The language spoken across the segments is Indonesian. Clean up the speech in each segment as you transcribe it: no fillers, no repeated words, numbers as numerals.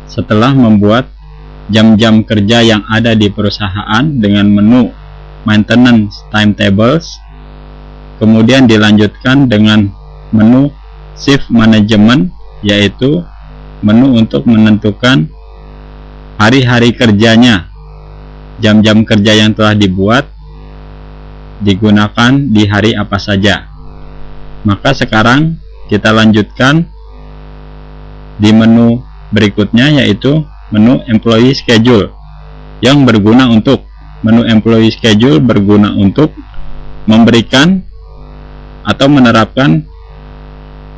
setelah membuat jam-jam kerja yang ada di perusahaan dengan menu Maintenance Timetables, kemudian dilanjutkan dengan menu Shift Management, yaitu menu untuk menentukan hari-hari kerjanya, jam-jam kerja yang telah dibuat digunakan di hari apa saja. Maka sekarang kita lanjutkan di menu berikutnya, yaitu menu Employee Schedule yang berguna untuk memberikan atau menerapkan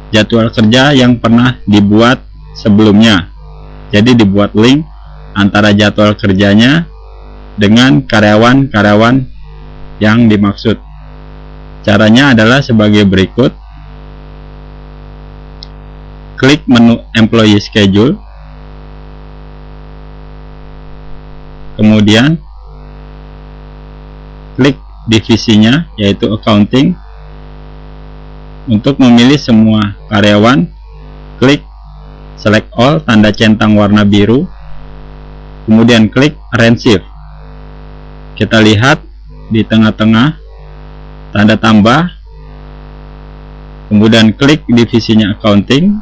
jadwal kerja yang pernah dibuat sebelumnya. Jadi dibuat link antara jadwal kerjanya dengan karyawan-karyawan yang dimaksud. Caranya adalah sebagai berikut. Klik menu Employee Schedule, kemudian klik divisinya, yaitu Accounting. Untuk memilih semua karyawan, klik Select All, tanda centang warna biru, kemudian klik Arrange Shift. Kita lihat di tengah-tengah tanda tambah, kemudian klik divisinya Accounting,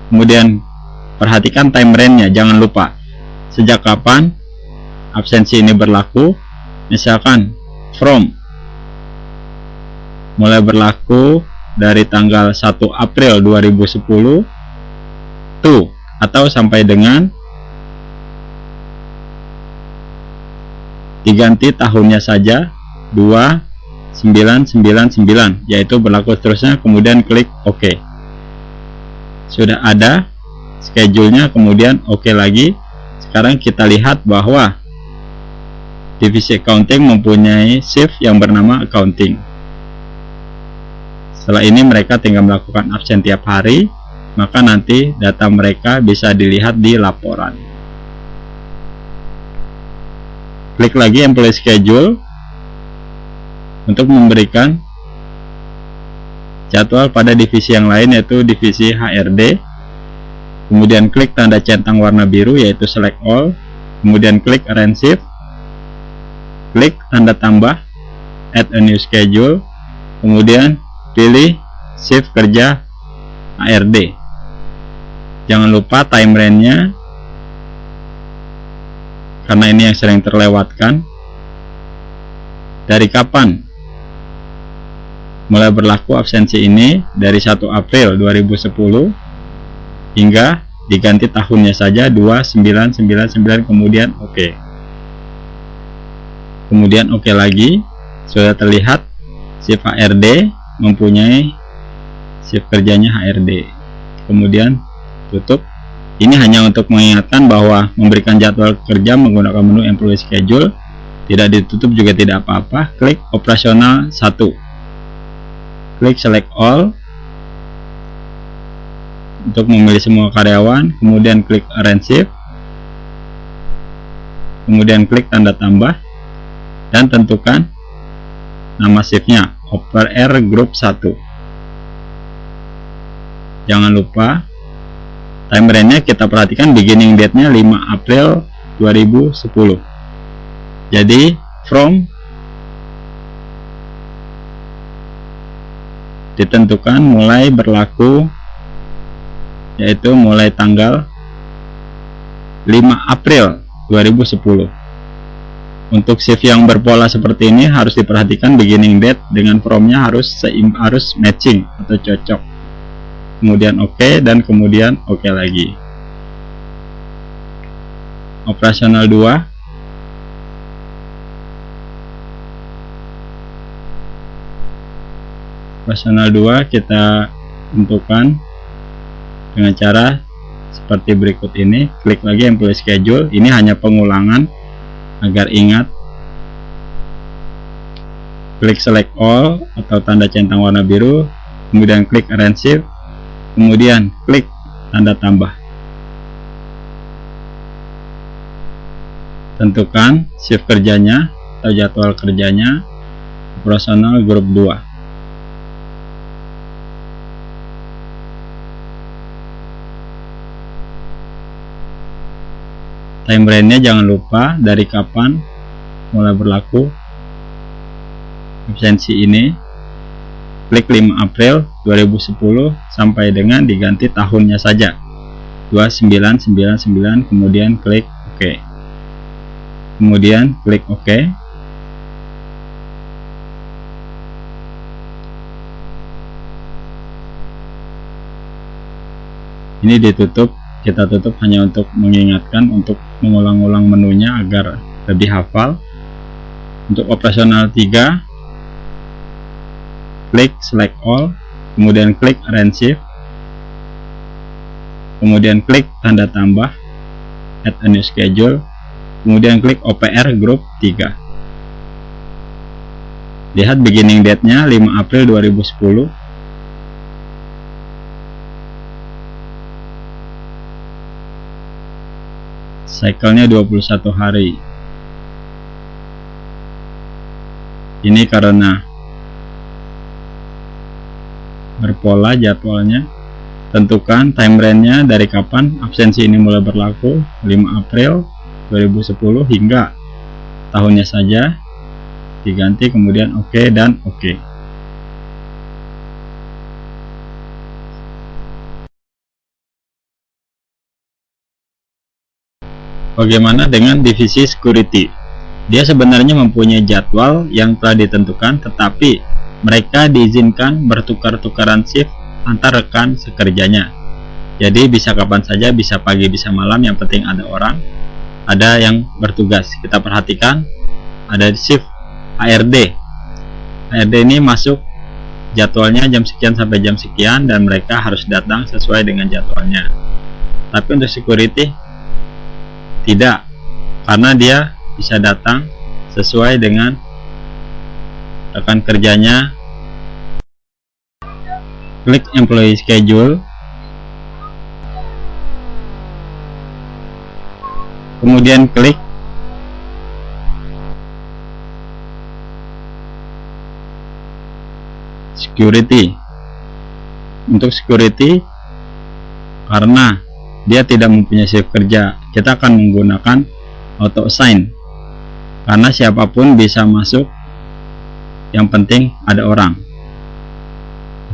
kemudian perhatikan time range-nya, jangan lupa sejak kapan absensi ini berlaku. Misalkan from, mulai berlaku dari tanggal 1 April 2010 to, atau sampai dengan diganti tahunnya saja 2999, yaitu berlaku seterusnya, kemudian klik OK. Sudah ada schedule-nya, kemudian OK lagi. Sekarang kita lihat bahwa divisi accounting mempunyai shift yang bernama accounting. Setelah ini mereka tinggal melakukan absen tiap hari, maka nanti data mereka bisa dilihat di laporan. Klik lagi Employee Schedule untuk memberikan jadwal pada divisi yang lain, yaitu divisi HRD. Kemudian klik tanda centang warna biru, yaitu Select All, kemudian klik Arrange Shift, klik tanda tambah Add a New Schedule, kemudian pilih Shift Kerja HRD. Jangan lupa time range-nya, karena ini yang sering terlewatkan. Dari kapan mulai berlaku absensi ini? Dari 1 April 2010 hingga diganti tahunnya saja 2999, kemudian OK. Kemudian OK lagi. Sudah terlihat shift HRD mempunyai shift kerjanya HRD. Kemudian tutup. Ini hanya untuk mengingatkan bahwa memberikan jadwal kerja menggunakan menu Employee Schedule tidak ditutup juga tidak apa-apa. Klik operasional 1, klik Select All untuk memilih semua karyawan, kemudian klik Arrange Shift, kemudian klik tanda tambah dan tentukan nama shiftnya, Operator Group 1. Jangan lupa time range-nya kita perhatikan, beginning date-nya 5 April 2010. Jadi from ditentukan mulai berlaku, yaitu mulai tanggal 5 April 2010. Untuk shift yang berpola seperti ini harus diperhatikan beginning date dengan from-nya harus matching atau cocok. Kemudian OK, dan kemudian OK lagi. Operasional 2. Operasional 2 kita tentukan dengan cara seperti berikut ini. Klik lagi Employee Schedule. Ini hanya pengulangan agar ingat. Klik Select All atau tanda centang warna biru, kemudian klik Arrange Shift, kemudian klik tanda tambah. Tentukan shift kerjanya atau jadwal kerjanya, operasional grup 2. time range-nya jangan lupa dari kapan mulai berlaku absensi ini. Klik 5 April 2010 sampai dengan diganti tahunnya saja 2999, kemudian klik OK. Kemudian klik OK. Ini ditutup, kita tutup hanya untuk mengingatkan untuk mengulang-ulang menunya agar lebih hafal. Untuk operasional 3, klik select all, kemudian klik arrange shift, kemudian klik tanda tambah add a new schedule, kemudian klik OPR group 3. Lihat beginning date-nya 5 April 2010. Cycle-nya 21 hari. Ini karena berpola jadwalnya. Tentukan time range-nya dari kapan absensi ini mulai berlaku, 5 April 2010 hingga tahunnya saja. Diganti, kemudian OK dan OK. Bagaimana dengan divisi security? Dia sebenarnya mempunyai jadwal yang telah ditentukan, tetapi mereka diizinkan bertukar-tukaran shift antar rekan sekerjanya. Jadi bisa kapan saja, bisa pagi, bisa malam, yang penting ada orang, ada yang bertugas. Kita perhatikan ada shift HRD. HRD ini masuk jadwalnya jam sekian sampai jam sekian dan mereka harus datang sesuai dengan jadwalnya. Tapi untuk security tidak, karena dia bisa datang sesuai dengan rekan kerjanya. Klik employee schedule, kemudian klik security. Untuk security, karena dia tidak mempunyai shift kerja, kita akan menggunakan auto assign, karena siapapun bisa masuk, yang penting ada orang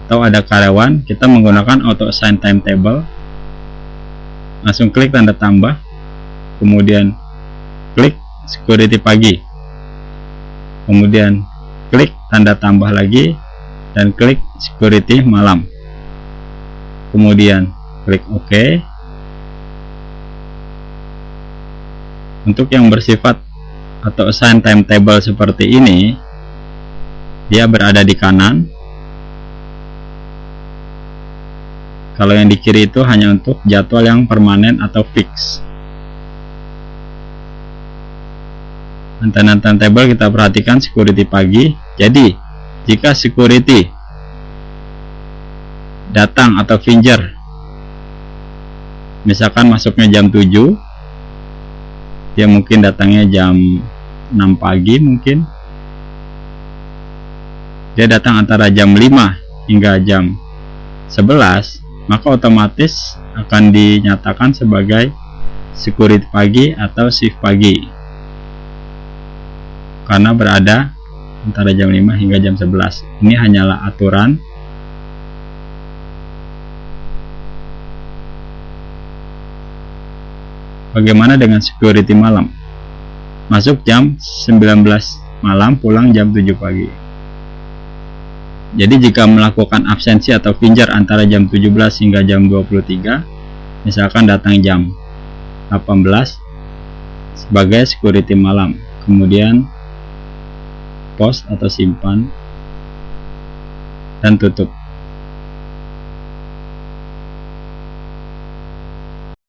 atau ada karyawan. Kita menggunakan auto assign timetable. Langsung klik tanda tambah, kemudian klik security pagi, kemudian klik tanda tambah lagi dan klik security malam, kemudian klik OK. Untuk yang bersifat atau assign timetable seperti ini, dia berada di kanan. Kalau yang di kiri itu hanya untuk jadwal yang permanen atau fix. Maintenance timetable kita perhatikan security pagi. Jadi jika security datang atau finger, misalkan masuknya jam 7, dia mungkin datangnya jam 6 pagi, mungkin dia datang antara jam 5 hingga jam 11, maka otomatis akan dinyatakan sebagai security pagi atau shift pagi, karena berada antara jam 5 hingga jam 11. Ini hanyalah aturan. Bagaimana dengan security malam? Masuk jam 19 malam, pulang jam 7 pagi. Jadi jika melakukan absensi atau finger antara jam 17 hingga jam 23, misalkan datang jam 18 sebagai security malam, kemudian post atau simpan dan tutup.